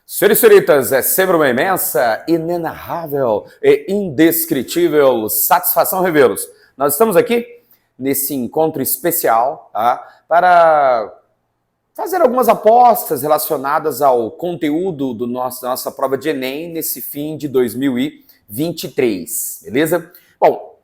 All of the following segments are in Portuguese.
Senhores e senhoritas, é sempre uma imensa, inenarrável e indescritível satisfação revê-los. Nós estamos aqui nesse encontro especial, tá, para fazer algumas apostas relacionadas ao conteúdo da nossa prova de Enem nesse fim de 2023, beleza? Bom,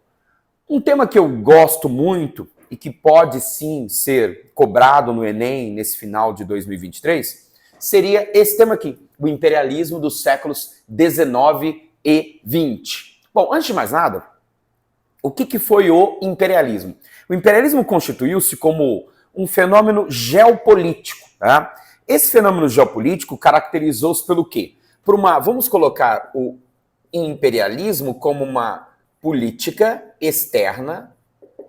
um tema que eu gosto muito e que pode sim ser cobrado no Enem nesse final de 2023 seria esse tema aqui, o imperialismo dos séculos 19 e 20. Bom, antes de mais nada, o que foi o imperialismo? O imperialismo constituiu-se como um fenômeno geopolítico. Tá? Esse fenômeno geopolítico caracterizou-se pelo quê? Vamos colocar o imperialismo como uma política externa,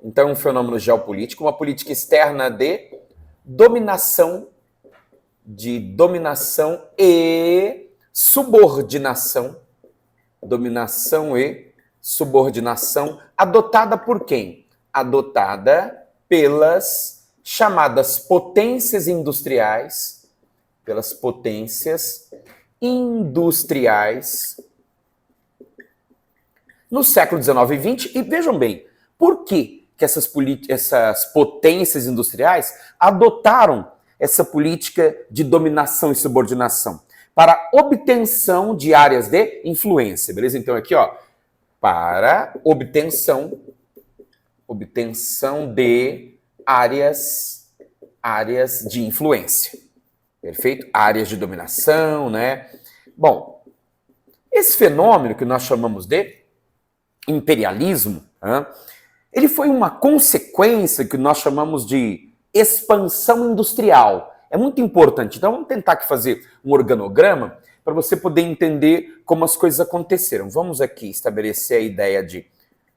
então um fenômeno geopolítico, uma política externa de dominação e subordinação, adotada por quem? Adotada pelas chamadas potências industriais, no século XIX e XX. E vejam bem, por que essas potências industriais adotaram essa política de dominação e subordinação? Para obtenção de áreas de influência, beleza? Então aqui, ó, para obtenção de áreas de influência. Perfeito? Áreas de dominação, né? Bom, esse fenômeno que nós chamamos de imperialismo, ele foi uma consequência que nós chamamos de expansão industrial. É muito importante. Então vamos tentar aqui fazer um organograma para você poder entender como as coisas aconteceram. Vamos aqui estabelecer a ideia de...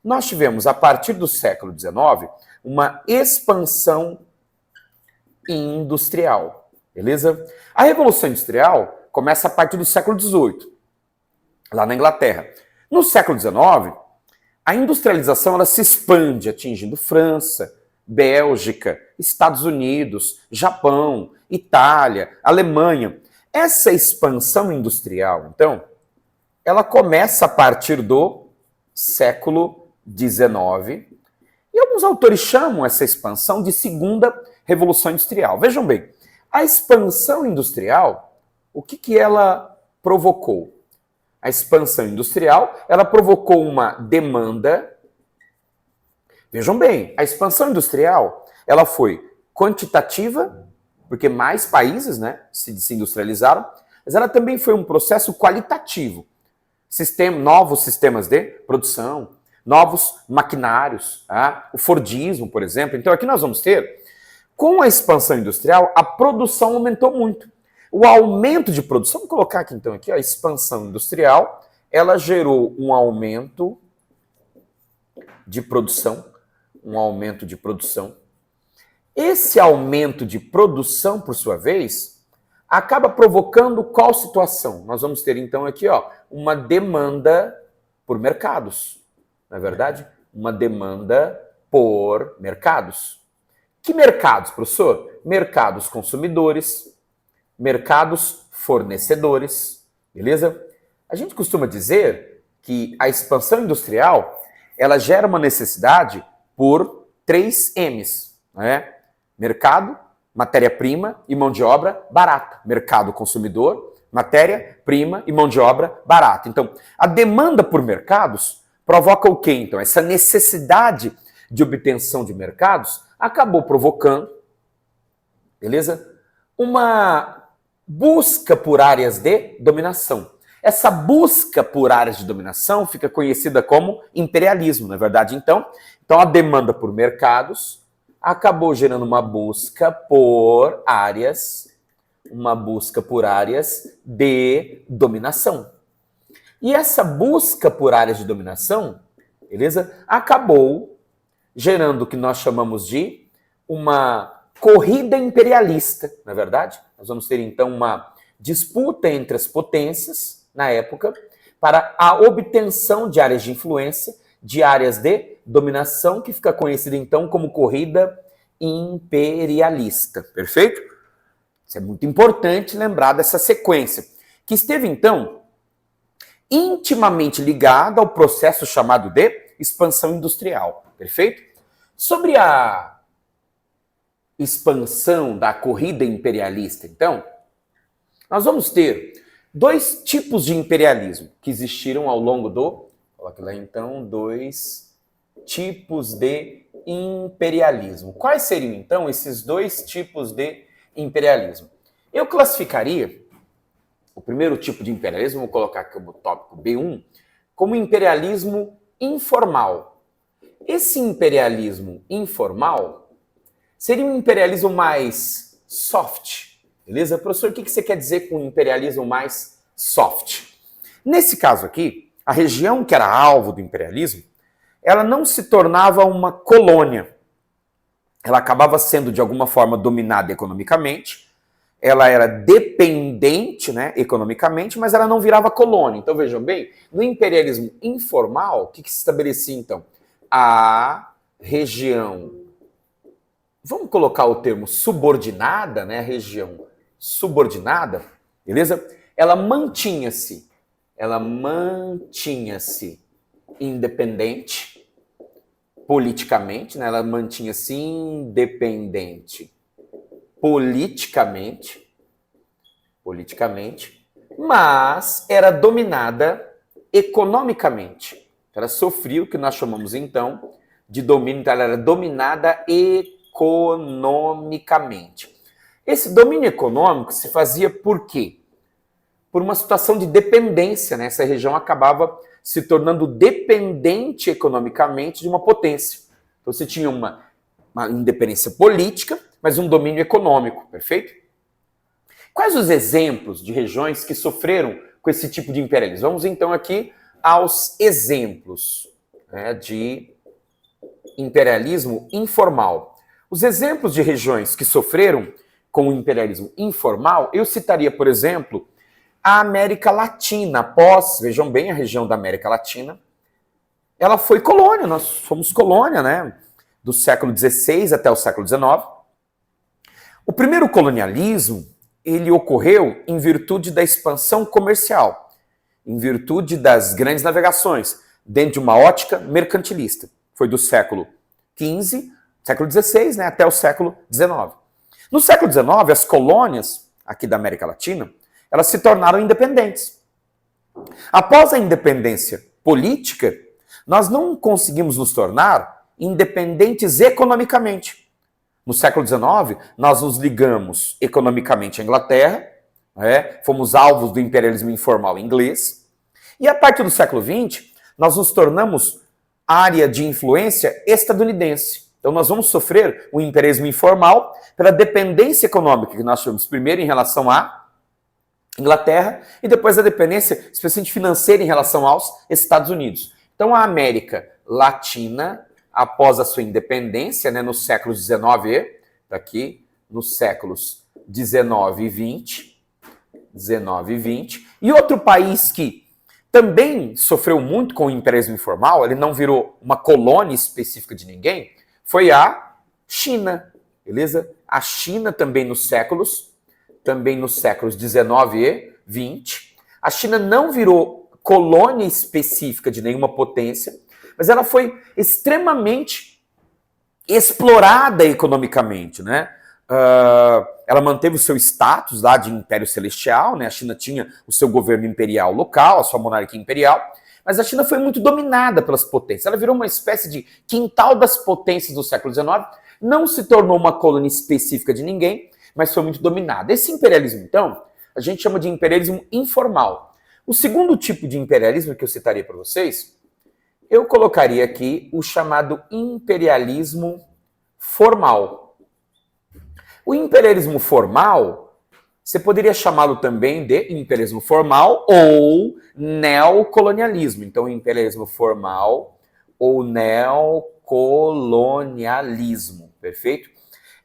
Nós tivemos, a partir do século XIX, uma expansão industrial. Beleza? A Revolução Industrial começa a partir do século XVIII, lá na Inglaterra. No século XIX, a industrialização ela se expande, atingindo França, Bélgica, Estados Unidos, Japão, Itália, Alemanha. Essa expansão industrial, então, ela começa a partir do século XIX e alguns autores chamam essa expansão de Segunda Revolução Industrial. Vejam bem, a expansão industrial, o que ela provocou? A expansão industrial, ela provocou uma demanda. Vejam bem, a expansão industrial, ela foi quantitativa, porque mais países, né, se industrializaram, mas ela também foi um processo qualitativo. Novos sistemas de produção, novos maquinários, o Fordismo, por exemplo. Então aqui nós vamos ter, com a expansão industrial, a produção aumentou muito. O aumento de produção, vamos colocar aqui então, aqui, a expansão industrial, ela gerou um aumento de produção. Esse aumento de produção, por sua vez, acaba provocando qual situação? Nós vamos ter, então, aqui, ó, uma demanda por mercados. Não é verdade? Uma demanda por mercados. Que mercados, professor? Mercados consumidores, mercados fornecedores, beleza? A gente costuma dizer que a expansão industrial, ela gera uma necessidade por 3 M's, né? Mercado, matéria-prima e mão de obra barata. Mercado consumidor, matéria-prima e mão de obra barata. Então, a demanda por mercados provoca o quê, então? Essa necessidade de obtenção de mercados acabou provocando, beleza? Uma busca por áreas de dominação. Essa busca por áreas de dominação fica conhecida como imperialismo, não é verdade? Então a demanda por mercados acabou gerando uma busca por áreas de dominação. E essa busca por áreas de dominação, beleza? Acabou gerando o que nós chamamos de uma corrida imperialista, não é verdade? Nós vamos ter então uma disputa entre as potências na época para a obtenção de áreas de influência, de áreas de dominação, que fica conhecida então como corrida imperialista. Perfeito? Isso é muito importante lembrar dessa sequência. que esteve, então, intimamente ligada ao processo chamado de expansão industrial, perfeito? Sobre a expansão da corrida imperialista, então, nós vamos ter dois tipos de imperialismo que existiram ao longo do... Coloque lá, então, dois tipos de imperialismo. Quais seriam, então, esses dois tipos de imperialismo? Eu classificaria o primeiro tipo de imperialismo, vou colocar aqui como tópico B1, como imperialismo informal. Esse imperialismo informal seria um imperialismo mais soft, beleza? Professor, o que você quer dizer com imperialismo mais soft? Nesse caso aqui, a região que era alvo do imperialismo, ela não se tornava uma colônia. Ela acabava sendo, de alguma forma, dominada economicamente, ela era dependente, né, economicamente, mas ela não virava colônia. Então, vejam bem, no imperialismo informal, o que se estabelecia, então? A região, vamos colocar o termo subordinada, né, a região subordinada, beleza? Ela mantinha-se independente politicamente, né? Ela mantinha-se independente politicamente, mas era dominada economicamente. Ela sofria o que nós chamamos, então, de domínio, então ela era dominada economicamente. Esse domínio econômico se fazia por quê? Por uma situação de dependência, né? Essa região acabava se tornando dependente economicamente de uma potência. Então você tinha uma independência política, mas um domínio econômico, perfeito? Quais os exemplos de regiões que sofreram com esse tipo de imperialismo? Vamos então aqui aos exemplos, né, de imperialismo informal. Os exemplos de regiões que sofreram com o imperialismo informal, eu citaria, por exemplo, a América Latina. Vejam bem, a região da América Latina, ela foi colônia, nós fomos colônia, né, do século XVI até o século XIX. O primeiro colonialismo, ele ocorreu em virtude da expansão comercial, em virtude das grandes navegações, dentro de uma ótica mercantilista. Foi do século XV, século XVI, né, até o século XIX. No século XIX, as colônias aqui da América Latina, elas se tornaram independentes. Após a independência política, nós não conseguimos nos tornar independentes economicamente. No século XIX, nós nos ligamos economicamente à Inglaterra, né? Fomos alvos do imperialismo informal inglês, e a partir do século XX, nós nos tornamos área de influência estadunidense. Então nós vamos sofrer o imperialismo informal pela dependência econômica que nós tivemos primeiro em relação à Inglaterra e depois a dependência, especialmente financeira, em relação aos Estados Unidos. Então a América Latina, após a sua independência, né, nos séculos XIX, daqui, nos séculos XIX e XX, e outro país que também sofreu muito com o imperialismo informal, ele não virou uma colônia específica de ninguém, foi a China, beleza? A China também nos séculos XIX e XX, a China não virou colônia específica de nenhuma potência, mas ela foi extremamente explorada economicamente, né? Ela manteve o seu status lá de Império Celestial, né? A China tinha o seu governo imperial local, a sua monarquia imperial, mas a China foi muito dominada pelas potências. Ela virou uma espécie de quintal das potências do século XIX, não se tornou uma colônia específica de ninguém, mas foi muito dominada. Esse imperialismo, então, a gente chama de imperialismo informal. O segundo tipo de imperialismo que eu citaria para vocês, eu colocaria aqui o chamado imperialismo formal. O imperialismo formal, você poderia chamá-lo também de imperialismo formal ou neocolonialismo. Então, imperialismo formal ou neocolonialismo, perfeito?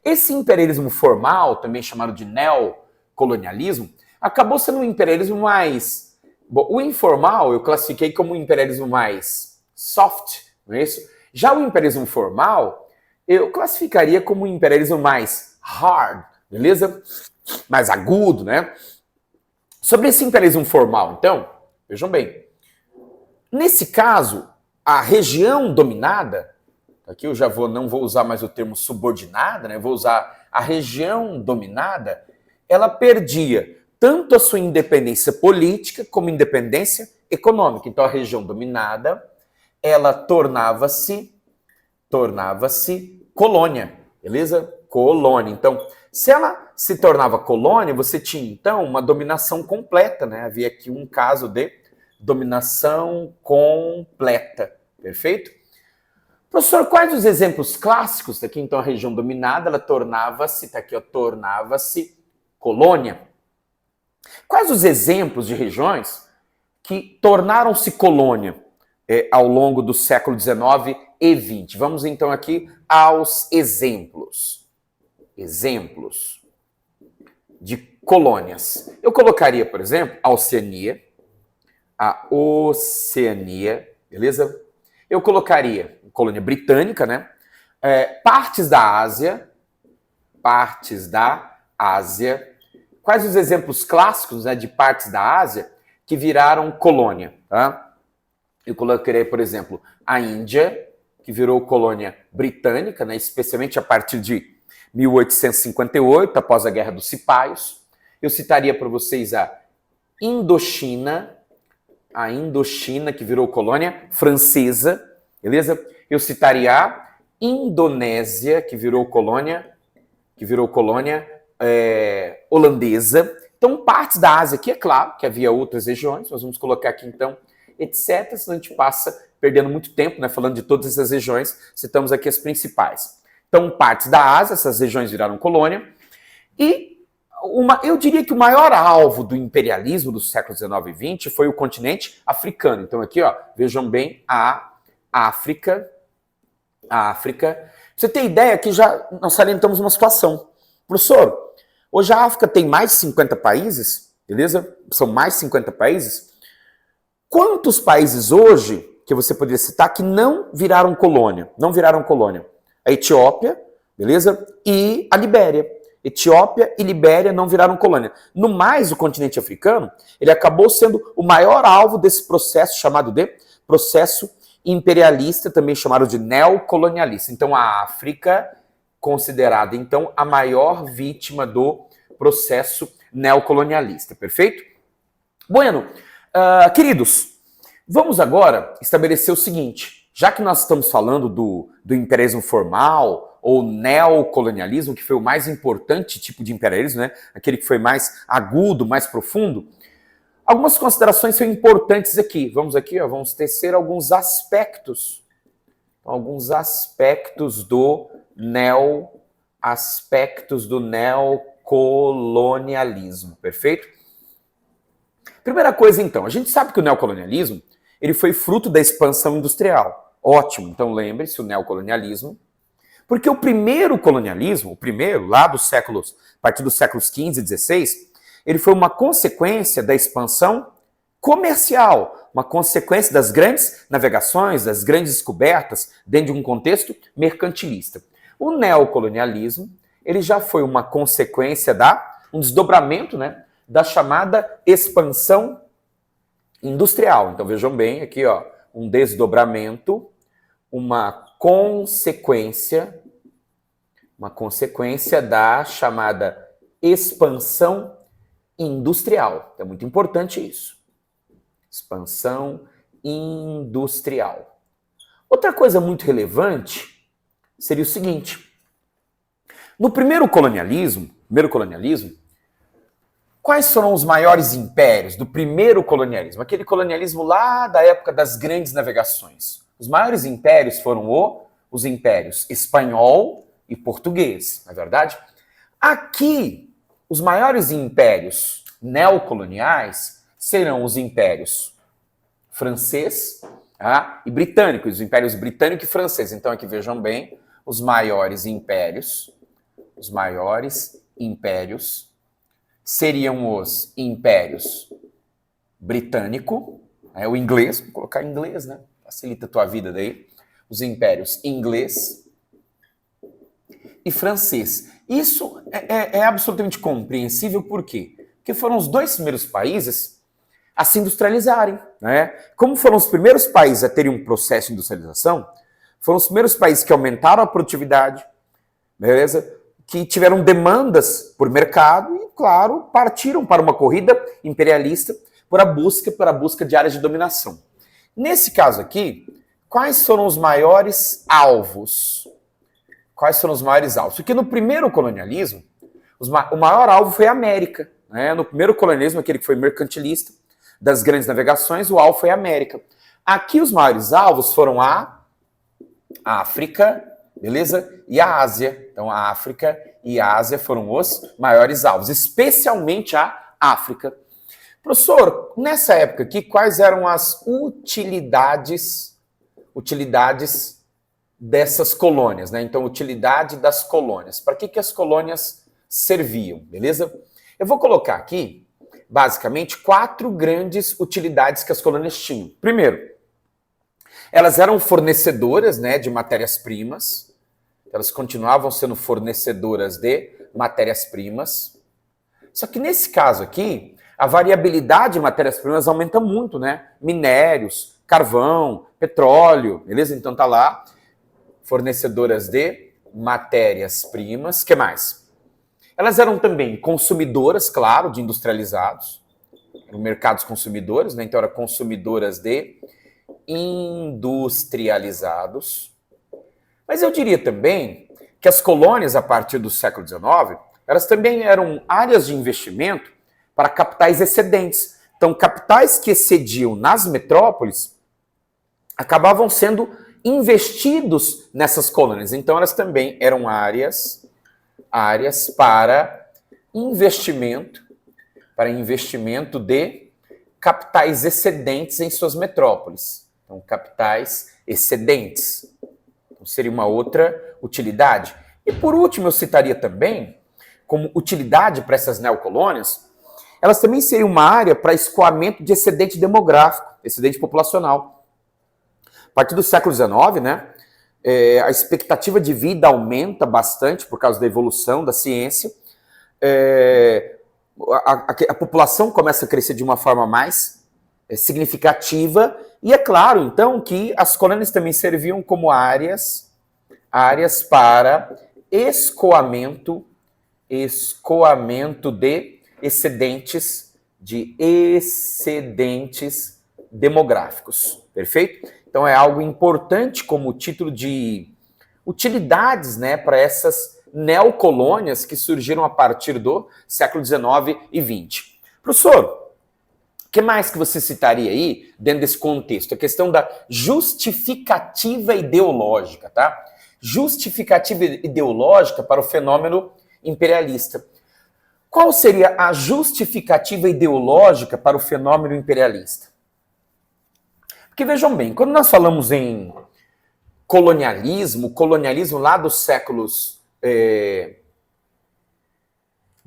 Esse imperialismo formal, também chamado de neocolonialismo, acabou sendo um imperialismo mais... Bom, o informal eu classifiquei como um imperialismo mais soft, não é isso? Já o imperialismo formal, eu classificaria como um imperialismo mais hard, beleza? Mais agudo, né? Sobre esse imperialismo formal, então, vejam bem, nesse caso, a região dominada, aqui eu já não vou usar mais o termo subordinada, né? Vou usar a região dominada, ela perdia tanto a sua independência política como independência econômica. Então a região dominada, ela tornava-se colônia, beleza? Colônia. Então, se ela se tornava colônia, você tinha então uma dominação completa, né? Havia aqui um caso de dominação completa, perfeito? Professor, quais os exemplos clássicos daqui? Então, a região dominada, ela tornava-se, tá aqui, ó, tornava-se colônia. Quais os exemplos de regiões que tornaram-se colônia ao longo do século XIX e XX? Vamos então aqui aos exemplos. Exemplos de colônias. Eu colocaria, por exemplo, a Oceania, beleza? Eu colocaria colônia britânica, né? Partes da Ásia. Quais os exemplos clássicos, né, de partes da Ásia que viraram colônia? Tá? Eu colocaria, por exemplo, a Índia, que virou colônia britânica, né, especialmente a partir de 1858, após a Guerra dos Cipaios. Eu citaria para vocês a Indochina, que virou colônia francesa, beleza? Eu citaria a Indonésia, que virou colônia holandesa. Então, partes da Ásia aqui, é claro que havia outras regiões, nós vamos colocar aqui então, etc. Senão a gente passa perdendo muito tempo, né, falando de todas essas regiões, citamos aqui as principais. Então, partes da Ásia, essas regiões viraram colônia. E eu diria que o maior alvo do imperialismo do século XIX e XX foi o continente africano. Então, aqui, ó, vejam bem a África. Você tem ideia que já nós salientamos uma situação. Professor, hoje a África tem mais de 50 países, beleza? São mais de 50 países. Quantos países hoje, que você poderia citar, que não viraram colônia? A Etiópia, beleza? E a Libéria. Etiópia e Libéria não viraram colônia. No mais, o continente africano, ele acabou sendo o maior alvo desse processo chamado de processo imperialista, também chamado de neocolonialista. Então, a África, considerada, então, a maior vítima do processo neocolonialista, perfeito? Bueno, queridos, vamos agora estabelecer o seguinte, já que nós estamos falando do imperialismo formal ou neocolonialismo, que foi o mais importante tipo de imperialismo, né? Aquele que foi mais agudo, mais profundo, algumas considerações são importantes aqui. Vamos aqui, ó, vamos tecer alguns aspectos do neocolonialismo, perfeito? Primeira coisa, então, a gente sabe que o neocolonialismo ele foi fruto da expansão industrial. Ótimo, então lembre-se, o neocolonialismo, porque o primeiro colonialismo, lá a partir dos séculos XV e XVI, ele foi uma consequência da expansão comercial, uma consequência das grandes navegações, das grandes descobertas, dentro de um contexto mercantilista. O neocolonialismo, ele já foi uma consequência um desdobramento, né, da chamada expansão industrial. Então vejam bem aqui, ó, um desdobramento, uma consequência da chamada expansão industrial. É muito importante isso. Expansão industrial. Outra coisa muito relevante seria o seguinte: no primeiro colonialismo, quais foram os maiores impérios do primeiro colonialismo? Aquele colonialismo lá da época das grandes navegações. Os maiores impérios foram os impérios espanhol e português, não é verdade? Aqui, os maiores impérios neocoloniais serão os impérios francês e britânico, os impérios britânico e francês. Então aqui vejam bem, os maiores impérios seriam os impérios britânico, o inglês, vou colocar inglês, né? Facilita a tua vida daí. Os impérios inglês e francês. Isso é absolutamente compreensível, por quê? Porque foram os dois primeiros países a se industrializarem, né? Como foram os primeiros países a terem um processo de industrialização, foram os primeiros países que aumentaram a produtividade, beleza? Que tiveram demandas por mercado e, claro, partiram para uma corrida imperialista para a busca de áreas de dominação. Nesse caso aqui, quais foram os maiores alvos? Quais foram os maiores alvos? Porque no primeiro colonialismo, o maior alvo foi a América, né? No primeiro colonialismo, aquele que foi mercantilista, das grandes navegações, o alvo foi a América. Aqui os maiores alvos foram a África, beleza? E a Ásia. Então a África e a Ásia foram os maiores alvos, especialmente a África. Professor, nessa época aqui, quais eram as utilidades dessas colônias, né? Então, utilidade das colônias. Para que as colônias serviam, beleza? Eu vou colocar aqui, basicamente, 4 grandes utilidades que as colônias tinham. Primeiro, elas eram fornecedoras, né, de matérias-primas. Elas continuavam sendo fornecedoras de matérias-primas. Só que nesse caso aqui, a variabilidade de matérias-primas aumenta muito, né? Minérios, carvão, petróleo, beleza? Então tá lá, fornecedoras de matérias-primas. O que mais? Elas eram também consumidoras, claro, de industrializados. Eram mercados consumidores, né? Então eram consumidoras de industrializados. Mas eu diria também que as colônias, a partir do século XIX, elas também eram áreas de investimento para capitais excedentes. Então, capitais que excediam nas metrópoles acabavam sendo investidos nessas colônias. Então, elas também eram áreas para investimento de capitais excedentes em suas metrópoles. Então, capitais excedentes. Então, seria uma outra utilidade. E, por último, eu citaria também, como utilidade para essas neocolônias, elas também seriam uma área para escoamento de excedente demográfico, excedente populacional. A partir do século XIX, né, a expectativa de vida aumenta bastante por causa da evolução da ciência. A população começa a crescer de uma forma mais significativa. E é claro, então, que as colônias também serviam como áreas para escoamento de excedentes demográficos, perfeito? Então é algo importante como título de utilidades, né, para essas neocolônias que surgiram a partir do século XIX e XX. Professor, o que mais que você citaria aí dentro desse contexto? A questão da justificativa ideológica, tá? Justificativa ideológica para o fenômeno imperialista. Qual seria a justificativa ideológica para o fenômeno imperialista? Porque vejam bem, quando nós falamos em colonialismo lá dos séculos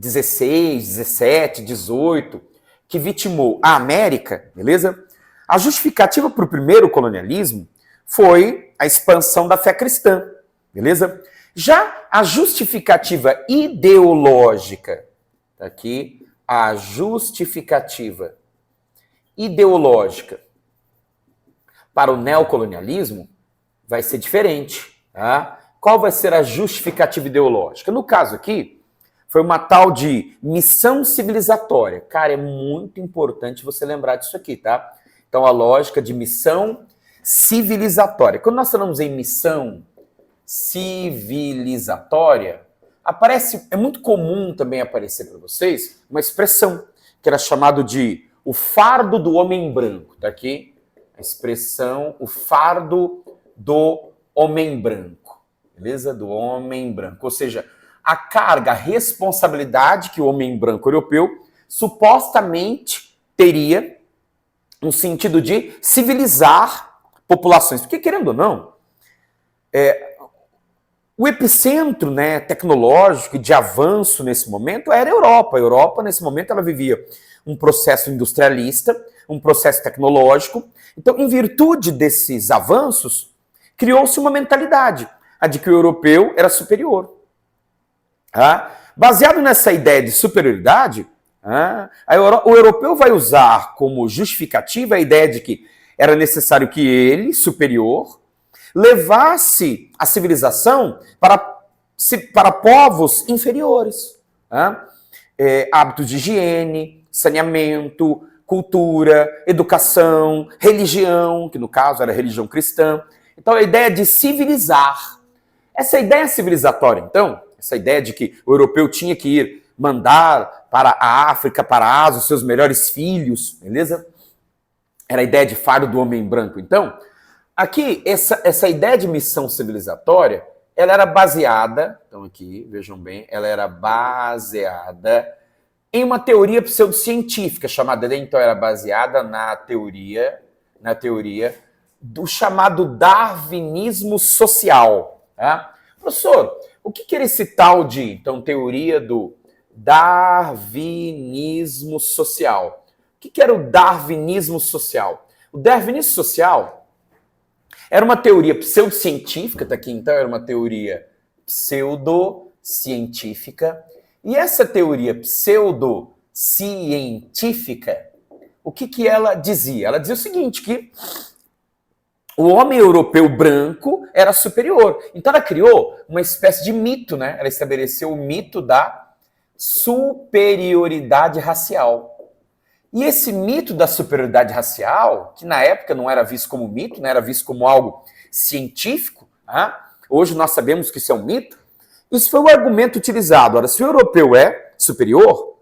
XVI, XVII, XVIII, que vitimou a América, beleza? A justificativa para o primeiro colonialismo foi a expansão da fé cristã, beleza? Já a justificativa ideológica, aqui, a justificativa ideológica para o neocolonialismo vai ser diferente, tá? Qual vai ser a justificativa ideológica? No caso aqui, foi uma tal de missão civilizatória. Cara, é muito importante você lembrar disso aqui, tá? Então, a lógica de missão civilizatória. Quando nós falamos em missão civilizatória, é muito comum também aparecer para vocês uma expressão que era chamado de o fardo do homem branco. Tá aqui a expressão o fardo do homem branco, beleza? Do homem branco. Ou seja, a carga, a responsabilidade que o homem branco europeu supostamente teria no sentido de civilizar populações. Porque, querendo ou não, o epicentro, né, tecnológico e de avanço nesse momento era a Europa. A Europa, nesse momento, ela vivia um processo industrialista, um processo tecnológico. Então, em virtude desses avanços, criou-se uma mentalidade, a de que o europeu era superior. Baseado nessa ideia de superioridade, O europeu vai usar como justificativa a ideia de que era necessário que ele, superior, levasse a civilização para povos inferiores. Hábitos de higiene, saneamento, cultura, educação, religião, que no caso era a religião cristã. Então a ideia de civilizar. Essa ideia civilizatória, então, essa ideia de que o europeu tinha que ir mandar para a África, para a Ásia, os seus melhores filhos, beleza? Era a ideia de fardo do homem branco. Então, aqui, essa ideia de missão civilizatória, ela era baseada, então aqui, vejam bem, ela era baseada em uma teoria pseudocientífica chamada, então era baseada na teoria do chamado darwinismo social. Tá? Professor, o que era esse tal de, então, teoria do darwinismo social? O que era o darwinismo social? O darwinismo social era uma teoria pseudocientífica, tá aqui então, era uma teoria pseudocientífica. E essa teoria pseudocientífica, o que ela dizia? Ela dizia o seguinte, que o homem europeu branco era superior. Então ela criou uma espécie de mito, né? Ela estabeleceu o mito da superioridade racial. E esse mito da superioridade racial, que na época não era visto como mito, né? Era visto como algo científico, hoje nós sabemos que isso é um mito. Isso foi o argumento utilizado. Ora, se o europeu é superior,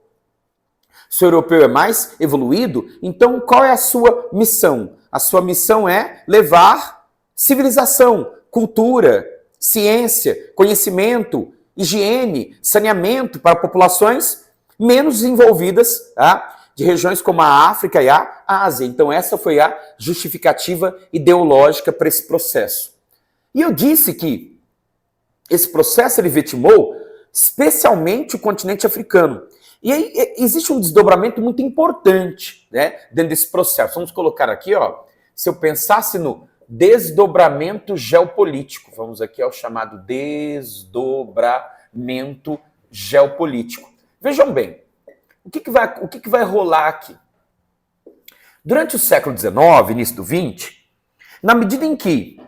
se o europeu é mais evoluído, então qual é a sua missão? A sua missão é levar civilização, cultura, ciência, conhecimento, higiene, saneamento para populações menos desenvolvidas, de regiões como a África e a Ásia. Então essa foi a justificativa ideológica para esse processo. E eu disse que esse processo ele vitimou especialmente o continente africano. E aí existe um desdobramento muito importante, né, dentro desse processo. Vamos colocar aqui, ó, se eu pensasse no desdobramento geopolítico, vamos aqui ao chamado desdobramento geopolítico. Vejam bem, o que vai rolar aqui? Durante o século XIX, início do XX, na medida em que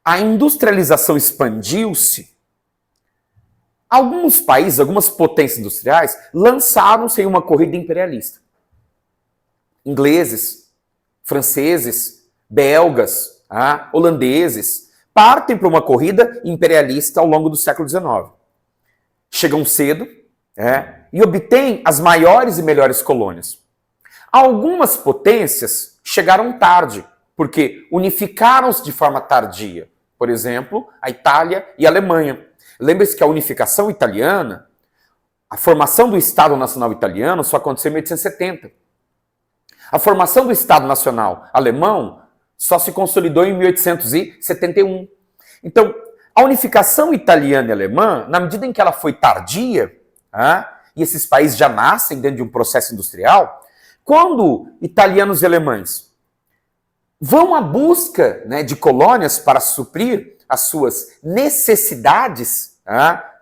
a industrialização expandiu-se, alguns países, algumas potências industriais, lançaram-se em uma corrida imperialista. Ingleses, franceses, belgas, holandeses, partem para uma corrida imperialista ao longo do século XIX. Chegam cedo e obtêm as maiores e melhores colônias. Algumas potências chegaram tarde, porque unificaram-se de forma tardia. Por exemplo, a Itália e a Alemanha. Lembre-se que a unificação italiana, a formação do Estado Nacional Italiano só aconteceu em 1870. A formação do Estado Nacional Alemão só se consolidou em 1871. Então, a unificação italiana e alemã, na medida em que ela foi tardia, e esses países já nascem dentro de um processo industrial, quando italianos e alemães vão à busca, né, de colônias para suprir as suas necessidades,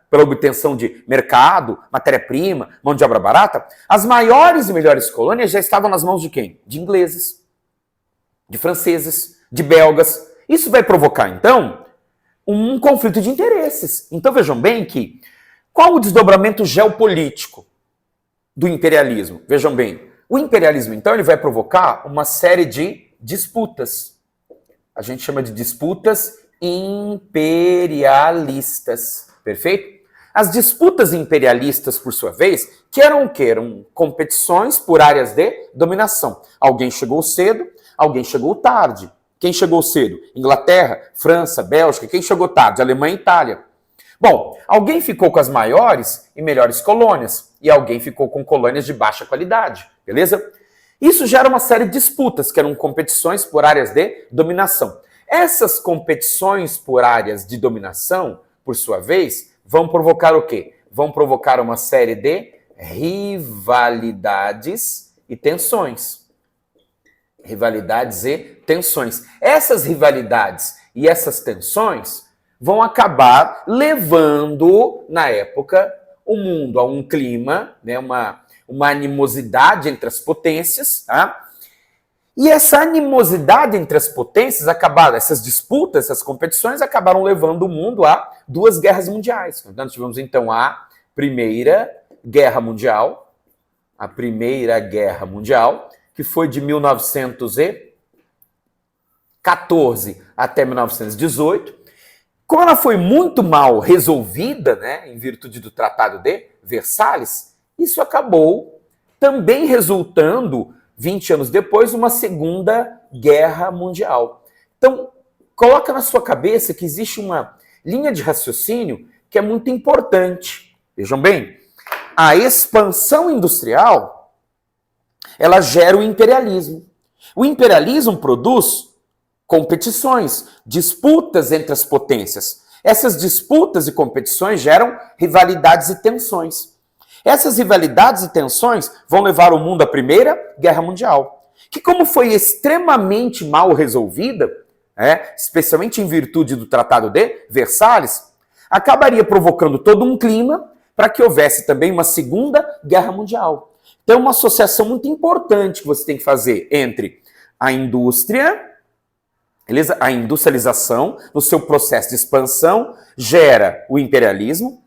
pela obtenção de mercado, matéria-prima, mão de obra barata, as maiores e melhores colônias já estavam nas mãos de quem? De ingleses, de franceses, de belgas. Isso vai provocar, então, um conflito de interesses. Então vejam bem que, qual o desdobramento geopolítico do imperialismo? Vejam bem, o imperialismo, então, ele vai provocar uma série de disputas. A gente chama de disputas imperialistas. Perfeito? As disputas imperialistas, por sua vez, que eram competições por áreas de dominação. Alguém chegou cedo, alguém chegou tarde. Quem chegou cedo? Inglaterra, França, Bélgica. Quem chegou tarde? Alemanha e Itália. Bom, alguém ficou com as maiores e melhores colônias e alguém ficou com colônias de baixa qualidade. Beleza? Isso gera uma série de disputas, que eram competições por áreas de dominação. Essas competições por áreas de dominação, por sua vez, vão provocar o quê? Vão provocar uma série de rivalidades e tensões. Rivalidades e tensões. Essas rivalidades e essas tensões vão acabar levando, na época, o mundo a um clima, né, uma animosidade entre as potências, tá? E essa animosidade entre as potências acabaram, essas disputas, essas competições acabaram levando o mundo a duas guerras mundiais. Portanto, tivemos então a Primeira Guerra Mundial, que foi de 1914 até 1918. Como ela foi muito mal resolvida, né, em virtude do Tratado de Versalhes, isso acabou também resultando, 20 anos depois, uma Segunda Guerra Mundial. Então, coloca na sua cabeça que existe uma linha de raciocínio que é muito importante. Vejam bem, a expansão industrial, ela gera o imperialismo. O imperialismo produz competições, disputas entre as potências. Essas disputas e competições geram rivalidades e tensões. Essas rivalidades e tensões vão levar o mundo à Primeira Guerra Mundial, que, como foi extremamente mal resolvida, especialmente em virtude do Tratado de Versalhes, acabaria provocando todo um clima para que houvesse também uma Segunda Guerra Mundial. Então, uma associação muito importante que você tem que fazer entre a indústria, beleza? A industrialização, no seu processo de expansão, gera o imperialismo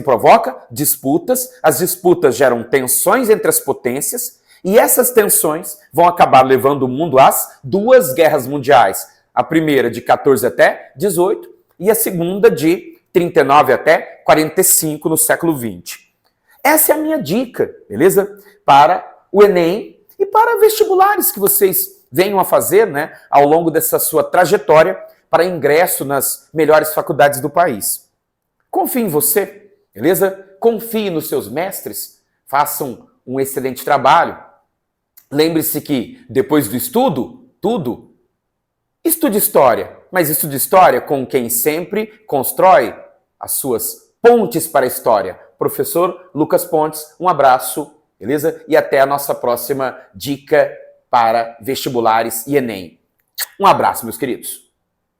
provoca disputas, as disputas geram tensões entre as potências, e essas tensões vão acabar levando o mundo às duas guerras mundiais. A primeira de 14 até 18 e a segunda de 39 até 45 no século 20. Essa é a minha dica, beleza? Para o Enem e para vestibulares que vocês venham a fazer, né, ao longo dessa sua trajetória para ingresso nas melhores faculdades do país. Confie em você, beleza? Confie nos seus mestres, façam um excelente trabalho. Lembre-se que depois do estudo, estude história, mas estude história com quem sempre constrói as suas pontes para a história. Professor Lucas Pontes, um abraço, beleza? E até a nossa próxima dica para vestibulares e Enem. Um abraço, meus queridos.